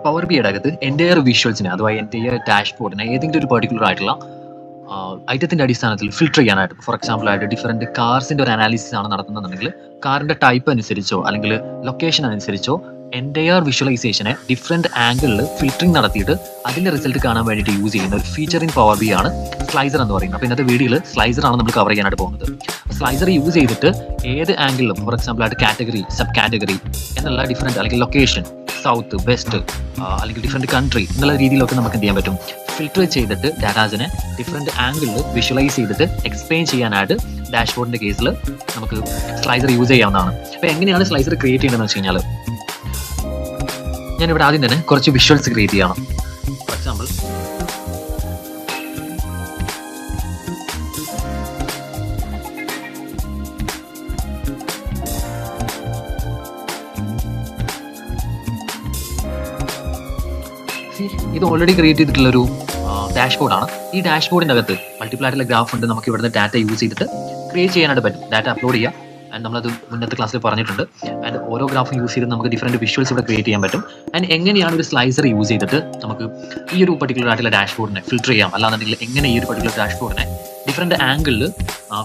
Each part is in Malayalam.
പവർ ബിയുടെ അകത്ത് എൻ്റെയർ വിഷ്വൽസിനെ അഥവാ എൻ്റെയർ ഡാഷ്ബോർഡിനെ ഏതെങ്കിലും ഒരു പെർട്ടിക്കുലർ ആയിട്ടുള്ള ഐറ്റത്തിൻ്റെ അടിസ്ഥാനത്തിൽ ഫിൽട്ടർ ചെയ്യാനായിട്ട്, ഫോർ എക്സാമ്പിൾ ആയിട്ട് ഡിഫറെൻറ്റ് കാർസിൻ്റെ ഒരു അനാലിസിസ് ആണ് നടത്തുന്നതെന്നുണ്ടെങ്കിൽ കാറിൻ്റെ ടൈപ്പ് അനുസരിച്ചോ അല്ലെങ്കിൽ ലൊക്കേഷൻ അനുസരിച്ചോ എൻ്റെയർ വിഷ്വലൈസേഷനെ ഡിഫറെൻറ്റ് ആംഗിളിൽ ഫിൽറ്ററിങ് നടത്തിയിട്ട് അതിൻ്റെ റിസൾട്ട് കാണാൻ വേണ്ടിയിട്ട് യൂസ് ചെയ്യുന്ന ഒരു ഫീച്ചർ ഇൻ പവർ ബി ആണ് സ്ലൈസർ എന്ന് പറയുന്നത്. അപ്പോൾ ഇന്നത്തെ വീഡിയോയിൽ സ്ലൈസറാണ് നമ്മൾ കവർ ചെയ്യാനായിട്ട് പോകുന്നത്. സ്ലൈസർ യൂസ് ചെയ്തിട്ട് ഏത് ആംഗിളിലും, ഫോർ എക്സാമ്പിൾ ആയിട്ട് കാറ്റഗറി, സബ് കാറ്റഗറി എന്നുള്ള ഡിഫറെൻറ്റ് അല്ലെങ്കിൽ ലൊക്കേഷൻ, സൗത്ത്, വെസ്റ്റ് അല്ലെങ്കിൽ ഡിഫറെൻറ്റ് കൺട്രി എന്നുള്ള രീതിയിലൊക്കെ നമുക്ക് എന്ത് ചെയ്യാൻ പറ്റും, ഫിൽറ്റർ ചെയ്തിട്ട് ഡാറ്റാസിനെ ഡിഫറെൻറ്റ് ആംഗിളിൽ വിഷ്വലൈസ് ചെയ്തിട്ട് എക്സ്പ്ലെയിൻ ചെയ്യാനായിട്ട് ഡാഷ്ബോർഡിൻ്റെ കേസിൽ നമുക്ക് സ്ലൈസർ യൂസ് ചെയ്യാവുന്നതാണ്. അപ്പോൾ എങ്ങനെയാണ് സ്ലൈസർ ക്രിയേറ്റ് ചെയ്യേണ്ടതെന്ന് വെച്ച് കഴിഞ്ഞാൽ, ഞാനിവിടെ ആദ്യം തന്നെ കുറച്ച് വിഷ്വൽസ് ക്രിയേറ്റ് ചെയ്യണം. ഫോർ എക്സാമ്പിൾ ഇത് ഓൾറെഡി ക്രിയേറ്റ് ചെയ്തിട്ടുള്ളൊരു ഡാഷ്ബോർഡാണ്. ഈ ഡാഷ്ബോർഡിൻ്റെ അകത്ത് മൾട്ടിപ്പിൾ ആയിട്ടുള്ള ഗ്രാഫ് ഉണ്ട്. നമുക്ക് ഇവിടുന്ന് ഡാറ്റ യൂസ് ചെയ്തിട്ട് ക്രിയേറ്റ് ചെയ്യാനായിട്ട് പറ്റും. ഡാറ്റ അപ്ലോഡ് ചെയ്യാം. ആൻഡ് നമ്മളത് മുന്നത്തെ ക്ലാസ്സിൽ പറഞ്ഞിട്ടുണ്ട്. ആൻഡ് ഓരോ ഗ്രാഫും യൂസ് ചെയ്ത് നമുക്ക് ഡിഫറെൻറ്റ് വിഷ്വൽസ് ഇവിടെ ക്രിയേറ്റ് ചെയ്യാൻ പറ്റും. ആൻഡ് എങ്ങനെയാണ് ഒരു സ്ലൈസർ യൂസ് ചെയ്തിട്ട് നമുക്ക് ഈ ഒരു പർട്ടിക്കുലർ ആയിട്ടുള്ള ഡാഷ്ബോർഡിനെ ഫിൽറ്റർ ചെയ്യാം, അല്ലാന്നുണ്ടെങ്കിൽ എങ്ങനെ ഈ ഒരു പർട്ടിക്കുലർ ഡാഷ്ബോർഡിനെ ഡിഫറെൻറ്റ് ആംഗിളിൽ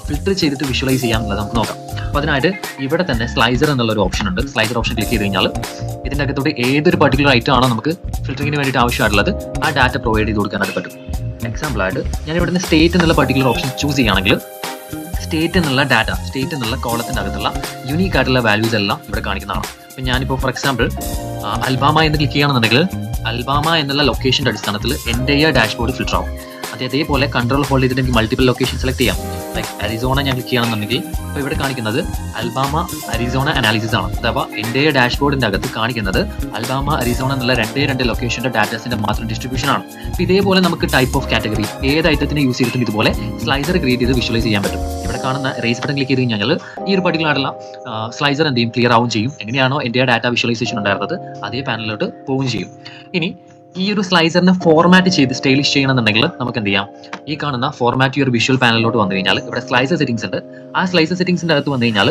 ഫിൽറ്റർ ചെയ്തിട്ട് വിഷ്വലൈസ് ചെയ്യാമെന്നുള്ളത് നമുക്ക് നോക്കാം. അപ്പോൾ അതിനായിട്ട് ഇവിടെ തന്നെ സ്ലൈസർ എന്നുള്ളൊരു ഓപ്ഷൻ ഉണ്ട്. സ്ലൈസർ ഓപ്ഷൻ ക്ലിക്ക് ചെയ്ത് കഴിഞ്ഞാൽ ഇതിൻ്റെ അകത്തോട്ട് ഏതൊരു പർട്ടിക്കുലർ ഐറ്റം ആണോ നമുക്ക് ഫിൽറ്ററിങ്ങിന് വേണ്ടിയിട്ട് ആവശ്യമായിട്ടുള്ളത് ആ ഡാറ്റ പ്രൊവൈഡ് ചെയ്ത് കൊടുക്കാനായിട്ട് പറ്റും. എക്സാമ്പിളായിട്ട് ഞാൻ ഇവിടുന്ന് സ്റ്റേറ്റ് എന്നുള്ള പർട്ടിക്കുലർ ഓപ്ഷൻ ചൂസ് ചെയ്യുകയാണെങ്കിൽ സ്റ്റേറ്റ് എന്നുള്ള ഡാറ്റ, സ്റ്റേറ്റ് എന്നുള്ള കോളത്തിൻ്റെ അകത്തുള്ള യുണീക്ക് ആയിട്ടുള്ള വാല്യൂസ് എല്ലാം ഇവിടെ കാണിക്കുന്നതാണ്. അപ്പം ഞാനിപ്പോൾ ഫോർ എക്സാമ്പിൾ അൽബാമ എന്ന് ക്ലിക്ക് ചെയ്യുകയാണെന്നുണ്ടെങ്കിൽ അൽബാമ എന്നുള്ള ലൊക്കേഷൻ്റെ അടിസ്ഥാനത്തിൽ എൻ്റെ ഡാഷ്ബോർഡ് ഫിൽറ്റർ ആവും. അതേപോലെ കൺട്രോൾ ഹോൾഡ് ചെയ്തിട്ട് എനിക്ക് മൾട്ടിപ്പിൾ ലൊക്കേഷൻ സെലക്ട് ചെയ്യാം. ലൈക്ക് അരിസോണ ഞാൻ ക്ലിക്ക് ചെയ്യണമെന്നുണ്ടെങ്കിൽ അപ്പോൾ ഇവിടെ കാണിക്കുന്നത് അൽബാമ അരിസോണ അനാലിസിസ് ആണ്. അഥവാ എൻ്റെ ഡാഷ്ബോർഡിൻ്റെ അകത്ത് കാണിക്കുന്നത് അൽബാമ അരിസോണ എന്നുള്ള രണ്ട് ലൊക്കേഷൻ്റെ ഡാറ്റാസിൻ്റെ മാത്രം ഡിസ്ട്രിബ്യൂഷൻ ആണ്. അപ്പോൾ ഇതേപോലെ നമുക്ക് ടൈപ്പ് ഓഫ് കാറ്റഗറി ഏത് ഐറ്റത്തിനെ യൂസ് ചെയ്തിട്ടും ഇതുപോലെ സ്ലൈസർ ക്രിയേറ്റ് ചെയ്ത് വിഷ്വലൈസ് ചെയ്യാൻ പറ്റും. ഇവിടെ കാണുന്ന റേസ് ബട്ടൺ ക്ലിക്ക് ചെയ്ത് കഴിഞ്ഞാൽ ഈ ഒരു പർട്ടിക്കുലർ ആയിട്ടുള്ള സ്ലൈസർ എന്ത് ചെയ്യും, ക്ലിയർ ആവും ചെയ്യും. എങ്ങനെയാണോ എൻ്റെ ഡാറ്റ വിഷ്വലൈസേഷൻ ഉണ്ടായിരുന്നത് അതേ പാനലിലോട്ട് പോവുകയും ചെയ്യും. ഇനി ഈ ഒരു സ്ലൈസറിനെ ഫോർമാറ്റ് ചെയ്ത് സ്റ്റൈലിഷ് ചെയ്യണമെന്നുണ്ടെങ്കിൽ നമുക്ക് എന്ത് ചെയ്യാം, ഈ കാണുന്ന ഫോർമാറ്റ് യുവർ വിഷ്വൽ പാനലിലോട്ട് വന്നു കഴിഞ്ഞാൽ ഇവിടെ സ്ലൈസർ സെറ്റിംഗ്സ് ഉണ്ട്. ആ സ്ലൈസർ സെറ്റിംഗ്സിൻ്റെ അകത്ത് വന്നു കഴിഞ്ഞാൽ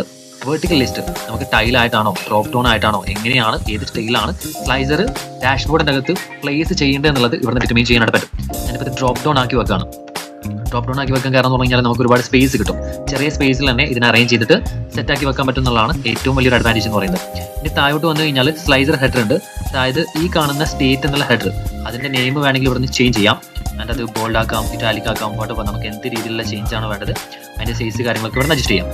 വെർട്ടിക്കൽ ലിസ്റ്റ് നമുക്ക് ടൈലായിട്ടാണോ ഡ്രോപ്പ് ഡൗൺ ആയിട്ടാണോ എങ്ങനെയാണ് ഏത് സ്റ്റൈലാണ് സ്ലൈസർ ഡാഷ്ബോർഡിൻ്റെ അകത്ത് പ്ലേസ് ചെയ്യേണ്ടത് എന്നുള്ളത് ഇവിടുന്ന് ഡിറ്റർമൈൻ ചെയ്യാനായിട്ട് പറ്റും. ഞാനിപ്പോൾ ഇത് ഡ്രോപ്പ് ഡൗൺ ആക്കി വെക്കുകയാണ്. ഡ്രോപ്പ് ഡൗൺ ആക്കി വെക്കാൻ കാരണം എന്ന് പറഞ്ഞാൽ നമുക്ക് ഒരുപാട് സ്പേസ് കിട്ടും. ചെറിയ സ്പേസിൽ തന്നെ ഇതിനെ അറേഞ്ച് ചെയ്തിട്ട് സെറ്റ് ആക്കി വെക്കാൻ പറ്റും എന്നുള്ളതാണ് ഏറ്റവും വലിയൊരു അഡ്വാൻറ്റേജ് എന്ന് പറയുന്നത്. ഇനി താഴോട്ട് വന്നു കഴിഞ്ഞാൽ സ്ലൈസർ ഹെഡർ ഉണ്ട്. അതായത് ഈ കാണുന്ന സ്റ്റേറ്റ് എന്നുള്ള ഹെഡർ അതിൻ്റെ നെയിം വേണമെങ്കിൽ ഇവിടുന്ന് ചേഞ്ച് ചെയ്യാം. അതിൻ്റെ അത് ബോൾഡ് ആക്കാം, ഇറ്റാലിക് ആക്കാം, വാട്ടർ നമുക്ക് എന്ത് രീതിയിലുള്ള ചേഞ്ച് ആണ് വേണ്ടത് അതിൻ്റെ സൈസ് കാര്യങ്ങളൊക്കെ ഇവിടെ അഡ്ജസ്റ്റ് ചെയ്യാം.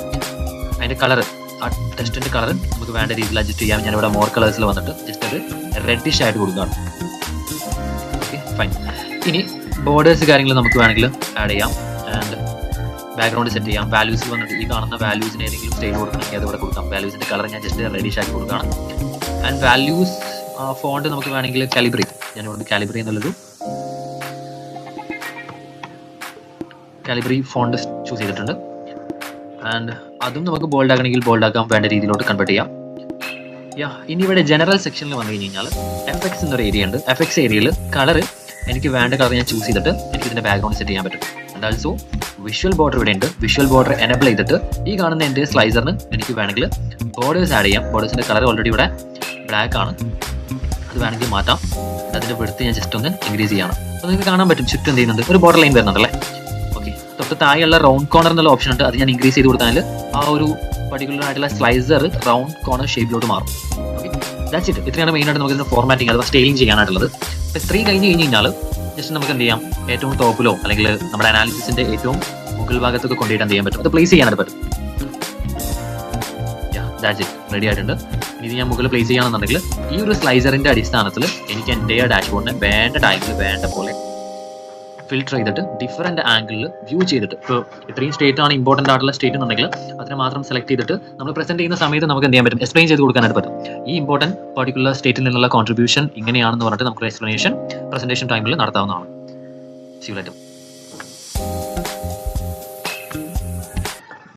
അതിൻ്റെ കളർ, ആ ടെസ്റ്റിൻ്റെ കളർ നമുക്ക് വേണ്ട രീതിയിൽ അഡ്ജസ്റ്റ് ചെയ്യാം. ഞാനിവിടെ മോർ കളേഴ്സിൽ വന്നിട്ട് ജസ്റ്റ് അത് റെഡിഷ് ആയിട്ട് കൊടുക്കുകയാണ്. Okay fine. ഇനി ബോർഡേഴ്സ് കാര്യങ്ങൾ നമുക്ക് വേണമെങ്കിൽ ആഡ് ചെയ്യാം. ആൻഡ് ബാക്ക്ഗ്രൗണ്ട് സെറ്റ് ചെയ്യാം. വാല്യൂസിൽ വന്നിട്ട് ഈ കാണുന്ന വാല്യൂസിന് ഏതെങ്കിലും സ്റ്റൈൽ കൊടുക്കണമെങ്കിൽ അതിവിടെ കൊടുക്കാം. വാല്യൂസിൻ്റെ കളർ ഞാൻ ജസ്റ്റ് റെഡിഷ് ആക്കി കൊടുക്കുകയാണ്. ആൻഡ് വാല്യൂസ് ഫോണ്ട് നമുക്ക് വേണമെങ്കിൽ കാലിബ്രി, ഞാനിവിടെ കാലിബ്രി എന്നുള്ളൊരു കാലിബ്രി ഫോണ്ട് ചൂസ് ചെയ്തിട്ടുണ്ട്. ആൻഡ് അതും നമുക്ക് ബോൾഡ് ആക്കണമെങ്കിൽ ബോൾഡ് ആക്കാം, വേണ്ട രീതിയിലോട്ട് കൺവേർട്ട് ചെയ്യാം. ഇനി ഇവിടെ ജനറൽ സെക്ഷനിൽ വന്നു കഴിഞ്ഞാൽ എഫക്ട്സ് എന്നൊരു ഏരിയ ഉണ്ട്. എഫക്ട്സ് ഏരിയയിൽ കളർ എനിക്ക് വേണ്ട കളർ ഞാൻ ചൂസ് ചെയ്തിട്ട് എനിക്ക് ഇതിൻ്റെ ബാക്ക്ഗ്രൗണ്ട് സെറ്റ് ചെയ്യാൻ പറ്റും. ആൻഡ് ആൾസോ വിഷ്വൽ ബോർഡർ ഇവിടെ ഉണ്ട്. വിഷ്വൽ ബോർഡർ എനേബിൾ ചെയ്തിട്ട് ഈ കാണുന്ന എൻ്റെ സ്ലൈസറിന് എനിക്ക് വേണമെങ്കിൽ ബോർഡേഴ്സ് ആഡ് ചെയ്യാം. ബോർഡേഴ്സിൻ്റെ കളർ ഓൾറെഡി ഇവിടെ ബ്ലാക്ക് ആണ്, അത് വേണമെങ്കിൽ മാറ്റാം. അതിൻ്റെ വെടുത്ത് ഞാൻ ജസ്റ്റ് ഒന്ന് ഇൻക്രീസ് ചെയ്യണം. അപ്പോൾ നിങ്ങൾക്ക് കാണാൻ പറ്റും ചുറ്റും എന്ത് ചെയ്യുന്നുണ്ട്, ഒരു ബോർഡർ ലൈൻ വരുന്നുണ്ടല്ലേ. ഓക്കെ, തൊട്ട് താഴെയുള്ള റൗണ്ട് കോർണർ എന്നുള്ള ഓപ്ഷൻ ഉണ്ട്. അത് ഞാൻ ഇൻക്രീസ് ചെയ്ത് കൊടുത്താൽ ആ ഒരു പർട്ടിക്കുലർ ആയിട്ടുള്ള സ്ലൈസർ റൗണ്ട് കോർണർ ഷേപ്പിലോട്ട് മാറും. Okay, that's it. ഇത്രയാണ് മെയിനായിട്ട് നമുക്ക് ഇതിൻ്റെ ഫോർമാറ്റിംഗ് അഥവാ സ്റ്റൈലിംഗ് ചെയ്യാനായിട്ടുള്ളത്. അപ്പോൾ ഇത്രയും കഴിഞ്ഞ് കഴിഞ്ഞാൽ ജസ്റ്റ് നമുക്ക് എന്ത് ചെയ്യാം, ഏറ്റവും ടോപ്പിലോ അല്ലെങ്കിൽ നമ്മുടെ അനാലിസിസിൻ്റെ ഏറ്റവും മുകൾ ഭാഗത്തൊക്കെ കൊണ്ടുപോയിട്ട് എന്ത് ചെയ്യാൻ പറ്റും, അത് പ്ലേസ് ചെയ്യാനായിട്ട് പറ്റും. ദാറ്റ്സ് ഇറ്റ്, റെഡി ആയിട്ടുണ്ട്. ഇനി ഞാൻ മുകളിൽ പ്ലേസ് ചെയ്യുകയാണെന്നുണ്ടെങ്കിൽ ഈ ഒരു സ്ലൈസറിൻ്റെ അടിസ്ഥാനത്തിൽ എനിക്ക് എൻ്റെ ഡാഷ്ബോർഡിനെ വേണ്ട ടൈമിൽ വേണ്ട പോലെ ഫിൽറ്റർ ചെയ്തിട്ട് ഡിഫറെൻറ്റ് ആംഗിളിൽ വ്യൂ ചെയ്തിട്ട്, ഇപ്പോൾ ഇത്രയും സ്റ്റേറ്റ് ആണ് ഇമ്പോർട്ടൻ്റ് ആയിട്ടുള്ള സ്റ്റേറ്റ് എന്നുണ്ടെങ്കിൽ അതിനെ മാത്രം സെലക്ട് ചെയ്തിട്ട് നമ്മൾ പ്രസൻറ്റ് ചെയ്യുന്ന സമയത്ത് നമുക്ക് എന്ത് ചെയ്യാൻ പറ്റും, എക്സ്പ്ലെയിൻ ചെയ്ത് കൊടുക്കാനായിട്ട് പറ്റും. ഈ ഇമ്പോർട്ടൻറ്റ് പർട്ടിക്കുലർ സ്റ്റേറ്റിൽ നിന്നുള്ള കോൺട്രിബ്യൂഷൻ ഇങ്ങനെയാണെന്ന് പറഞ്ഞിട്ട് നമുക്ക് എക്സ്പ്ലനേഷൻ പ്രസൻറ്റേഷൻ ടൈമിൽ നടത്താവുന്നതാണ്. See you later.